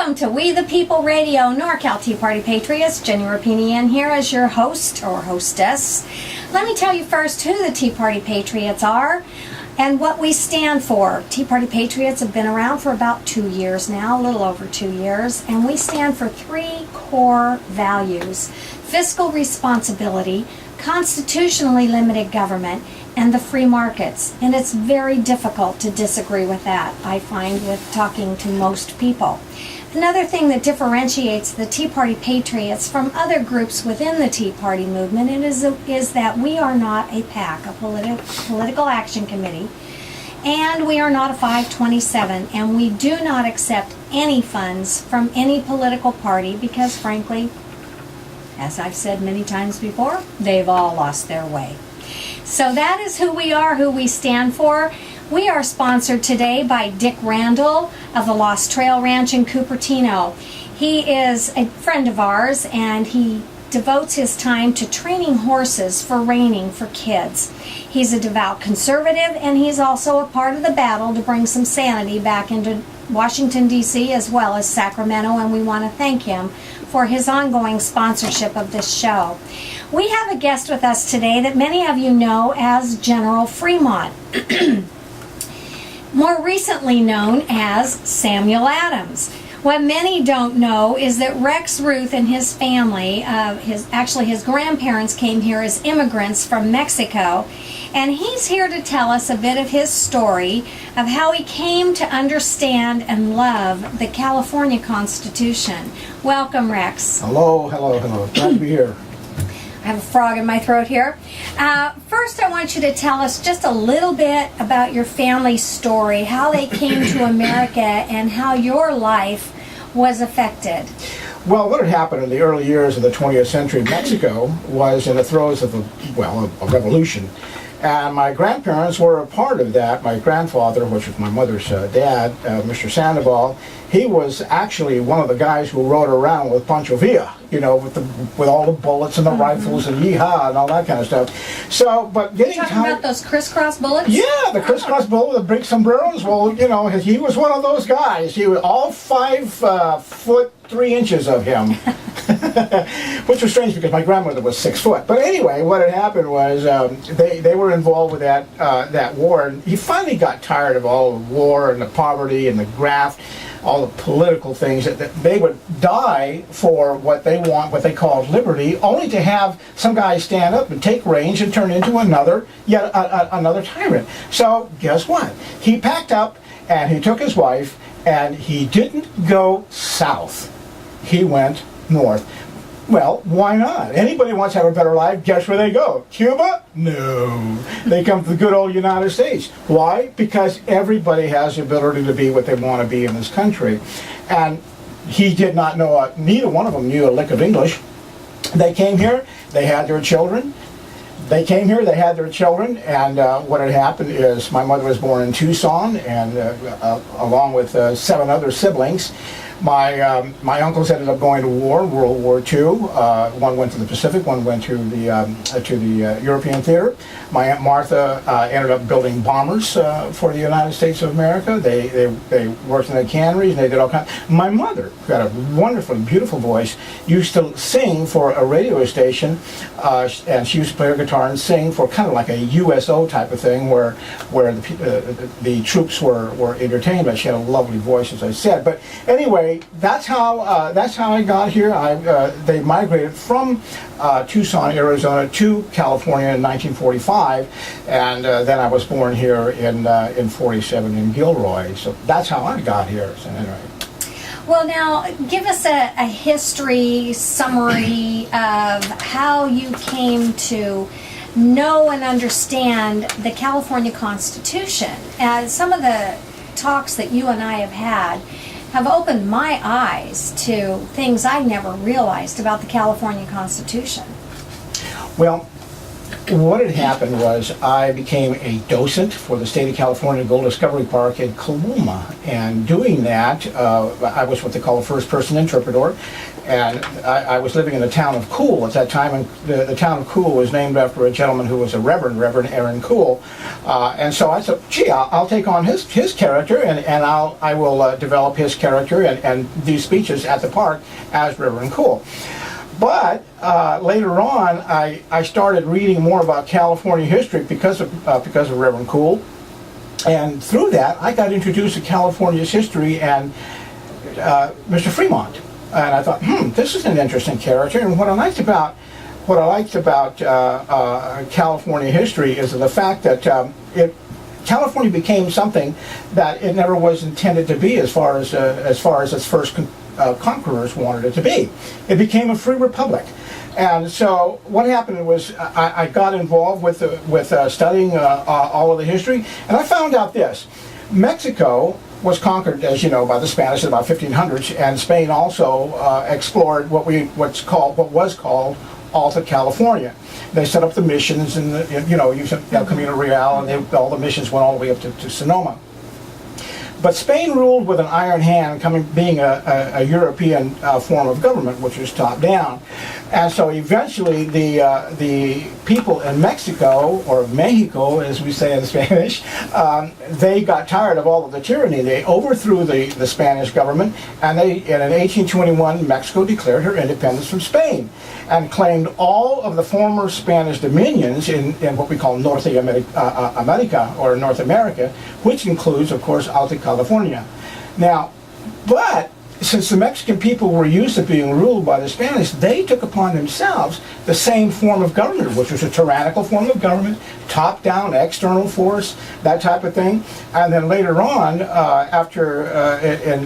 Welcome to We the People Radio, NorCal Tea Party Patriots. Jenny Rapinian here as your host or hostess. Let me tell you first who the Tea Party Patriots are and what we stand for. Tea Party Patriots have been around for about 2 years now, a little over 2 years, and we stand for 3 core values: fiscal responsibility, constitutionally limited government, and the free markets. And it's very difficult to disagree with that, I find, with talking to most people. Another thing that differentiates the Tea Party Patriots from other groups within the Tea Party movement is that we are not a PAC, a political action committee, and we are not a 527, and we do not accept any funds from any political party because, frankly, as I've said many times before, they've all lost their way. So that is who we are, who we stand for. We are sponsored today by Dick Randall of the Lost Trail Ranch in Cupertino. He is a friend of ours, and he devotes his time to training horses for reining for kids. He's a devout conservative, and he's also a part of the battle to bring some sanity back into Washington, D.C., as well as Sacramento, and we want to thank him for his ongoing sponsorship of this show. We have a guest with us today that many of you know as General Fremont, more recently known as Samuel Adams. What many don't know is that Rex Ruth and his family, his grandparents came here as immigrants from Mexico, and he's here to tell us a bit of his story of how he came to understand and love the California Constitution. Welcome, Rex. Hello. Glad to be here. I have a frog in my throat here. First, I want you to tell us just a little bit about your family's story, how they came to America, and how your life was affected. Well, what had happened in the early years of the 20th century, Mexico was in the throes of a revolution. And my grandparents were a part of that. My grandfather, which was my mother's dad, Mr. Sandoval, he was actually one of the guys who rode around with Pancho Villa, with all the bullets and the rifles and yeehaw and all that kind of stuff. So, but getting You're talking about those crisscross bullets? Yeah, the crisscross bullet with the big sombreros. Well, he was one of those guys. He was all 5 foot 3 inches of him. Which was strange because my grandmother was 6 foot. But anyway, what had happened was they were involved with that war, and he finally got tired of all the war and the poverty and the graft, all the political things that they would die for what they want, what they called liberty, only to have some guy stand up and take range and turn into another tyrant. So guess what? He packed up and he took his wife, and he didn't go south. He went north. Well, why not? Anybody wants to have a better life, guess where they go? Cuba? No. They come to the good old United States. Why? Because everybody has the ability to be what they want to be in this country. And he did not know, neither one of them knew a lick of English. They came here, they had their children. They came here, they had their children, and what had happened is my mother was born in Tucson, and along with 7 other siblings. My uncles ended up going to war, World War II. One went to the Pacific, one went to the European theater. My Aunt Martha ended up building bombers for the United States of America. They worked in the canneries, and they did all kinds. My mother, who had a wonderfully beautiful voice, used to sing for a radio station, and she used to play her guitar and sing for kind of like a USO type of thing, where the troops were entertained. But she had a lovely voice, as I said. But anyway, that's how I got here. They migrated from Tucson, Arizona, to California in 1945, and then I was born here in 47 in Gilroy. So that's how I got here. So anyway. Well, now, give us a history summary of how you came to know and understand the California Constitution. Some of the talks that you and I have opened my eyes to things I never realized about the California Constitution. Well, what had happened was I became a docent for the State of California Gold Discovery Park in Coloma. And doing that, I was what they call a first-person interpreter. And I was living in the town of Cool at that time, and the town of Cool was named after a gentleman who was a Reverend Aaron Cool. And so I said, gee, I'll take on his character, and I will develop his character and these speeches at the park as Reverend Cool. But later on, I started reading more about California history because of Reverend Cool, and through that, I got introduced to California's history and Mr. Fremont. And I thought, this is an interesting character. And what I liked about California history is the fact that California became something that it never was intended to be, as far as its first conquerors wanted it to be. It became a free republic. And so what happened was I got involved with studying all of the history, and I found out this: Mexico was conquered, as you know, by the Spanish in about 1500s, and Spain also explored what was called Alta California. They set up the missions, and Camino Real, and all the missions went all the way up to Sonoma. But Spain ruled with an iron hand, being a European form of government, which was top down. And so eventually the people in Mexico, or Mexico as we say in Spanish, they got tired of all of the tyranny. They overthrew the Spanish government, and in 1821 Mexico declared her independence from Spain and claimed all of the former Spanish dominions in what we call North America, or North America, which includes, of course, Alta California. Now, but since the Mexican people were used to being ruled by the Spanish, they took upon themselves the same form of government, which was a tyrannical form of government, top-down, external force, that type of thing. And then later on, in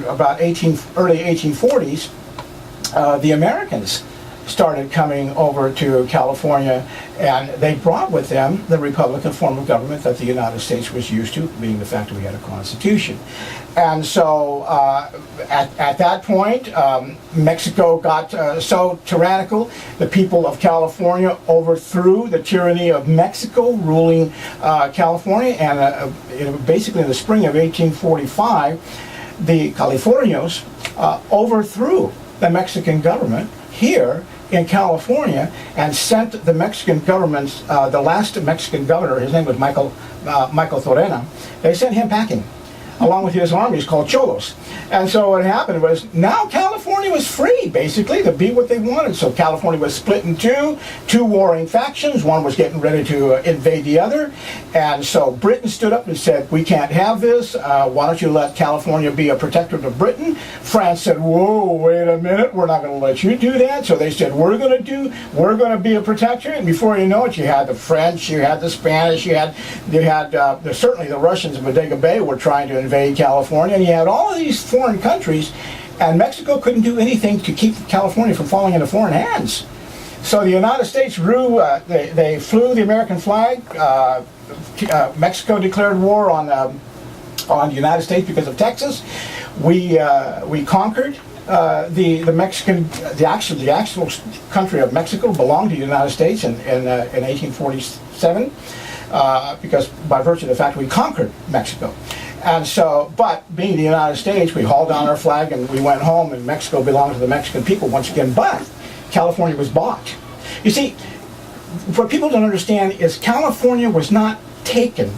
about early 1840s, the Americans started coming over to California, and they brought with them the Republican form of government that the United States was used to, being the fact that we had a constitution. And so at that point, Mexico got so tyrannical, the people of California overthrew the tyranny of Mexico ruling California, and basically in the spring of 1845, the Californios overthrew the Mexican government here in California and sent the Mexican government, the last Mexican governor, his name was Michael Torena, they sent him packing, along with his armies called Cholos. And so what happened was, now California was free, basically, to be what they wanted. So California was split in two warring factions. One was getting ready to invade the other. And so Britain stood up and said, we can't have this. Why don't you let California be a protectorate of Britain? France said, whoa, wait a minute, we're not going to let you do that. So they said, we're going to be a protectorate. And before you know it, you had the French, you had the Spanish, you had certainly the Russians in Bodega Bay were trying to invade California, and you had all of these foreign countries, and Mexico couldn't do anything to keep California from falling into foreign hands. So the United States they flew the American flag. Mexico declared war on the United States because of Texas. We conquered the Mexican, the actual country of Mexico belonged to the United States in 1847 because by virtue of the fact we conquered Mexico. And so, but being the United States, we hauled down our flag and we went home, and Mexico belonged to the Mexican people once again, but California was bought. You see, what people don't understand is California was not taken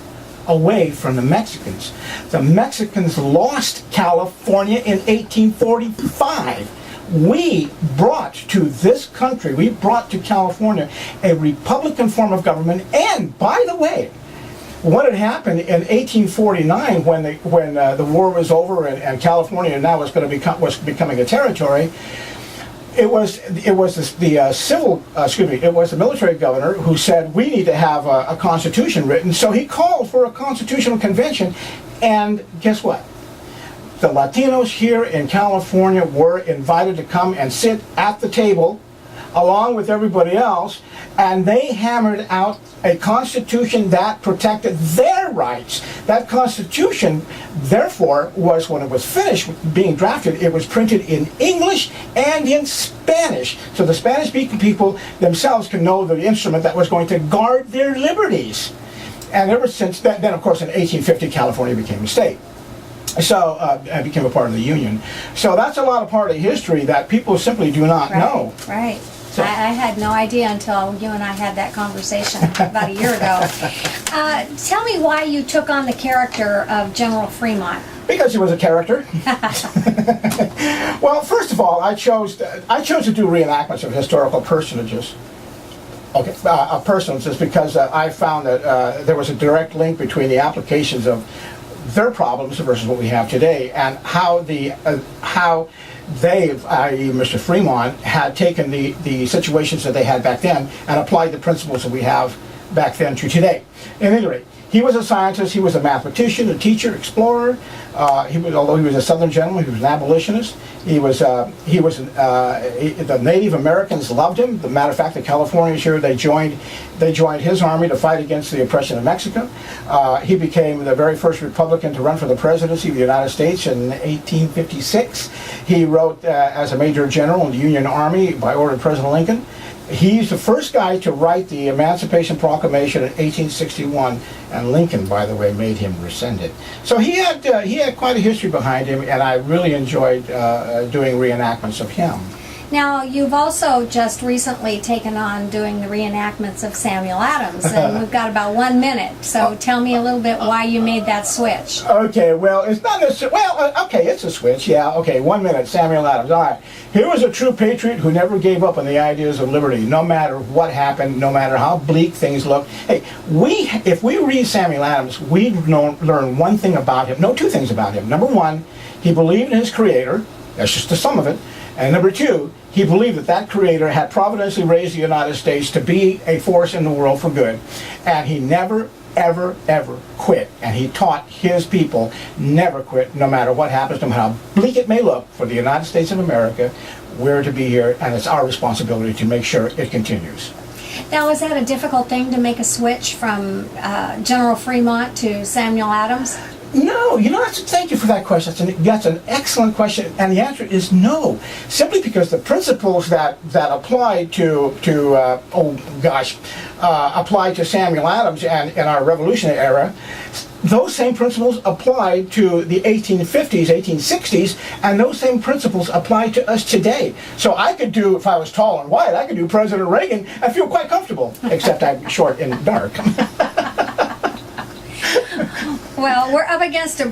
away from the Mexicans. The Mexicans lost California in 1845. We brought to this country, we brought to California a Republican form of government, and by the way, what had happened in 1849 when the war was over and California now was becoming a territory, it was the military governor who said we need to have a constitution written. So he called for a constitutional convention, and guess what? The Latinos here in California were invited to come and sit at the table along with everybody else, and they hammered out a constitution that protected their rights. That constitution, therefore, was, when it was finished being drafted, it was printed in English and in Spanish. So the Spanish-speaking people themselves can know the instrument that was going to guard their liberties. And ever since then, of course, in 1850, California became a state. So, it became a part of the Union. So that's a lot of part of history that people simply do not know. Right. So- I had no idea until you and I had that conversation about a year ago. Tell me why you took on the character of General Fremont. Because he was a character. Well, first of all, I chose to do reenactments of historical personages. Okay, personages, because I found that there was a direct link between the applications of their problems versus what we have today, and how they, i.e. Mr. Fremont, had taken the situations that they had back then and applied the principles that we have back then to today. At any rate, he was a scientist, he was a mathematician, a teacher, explorer. Although he was a Southern gentleman, he was an abolitionist. The Native Americans loved him. The matter of fact, the Californians here, they joined his army to fight against the oppression of Mexico. He became the very first Republican to run for the presidency of the United States in 1856. He wrote as a major general in the Union Army by order of President Lincoln. He's the first guy to write the Emancipation Proclamation in 1861, and Lincoln, by the way, made him rescind it. So he had quite a history behind him, and I really enjoyed doing reenactments of him. Now, you've also just recently taken on doing the reenactments of Samuel Adams, and we've got about 1 minute. So tell me a little bit why you made that switch. Okay, well, it's not necessarily, okay, it's a switch, yeah, okay, 1 minute, Samuel Adams, all right. He was a true patriot who never gave up on the ideas of liberty, no matter what happened, no matter how bleak things looked. Hey, if we read Samuel Adams, we learn one thing about him, no, two things about him. Number one, he believed in his creator, that's just the sum of it. And number two, he believed that creator had providentially raised the United States to be a force in the world for good. And he never, ever, ever quit. And he taught his people never quit, no matter what happens, no matter how bleak it may look for the United States of America. We're to be here, and it's our responsibility to make sure it continues. Now, is that a difficult thing to make a switch from General Fremont to Samuel Adams? No, thank you for that question. That's an excellent question, and the answer is no. Simply because the principles that apply apply to Samuel Adams and in our Revolutionary era, those same principles apply to the 1850s, 1860s, and those same principles apply to us today. So I could do, if I was tall and white, I could do President Reagan and feel quite comfortable, except I'm short and dark. Well, we're up against a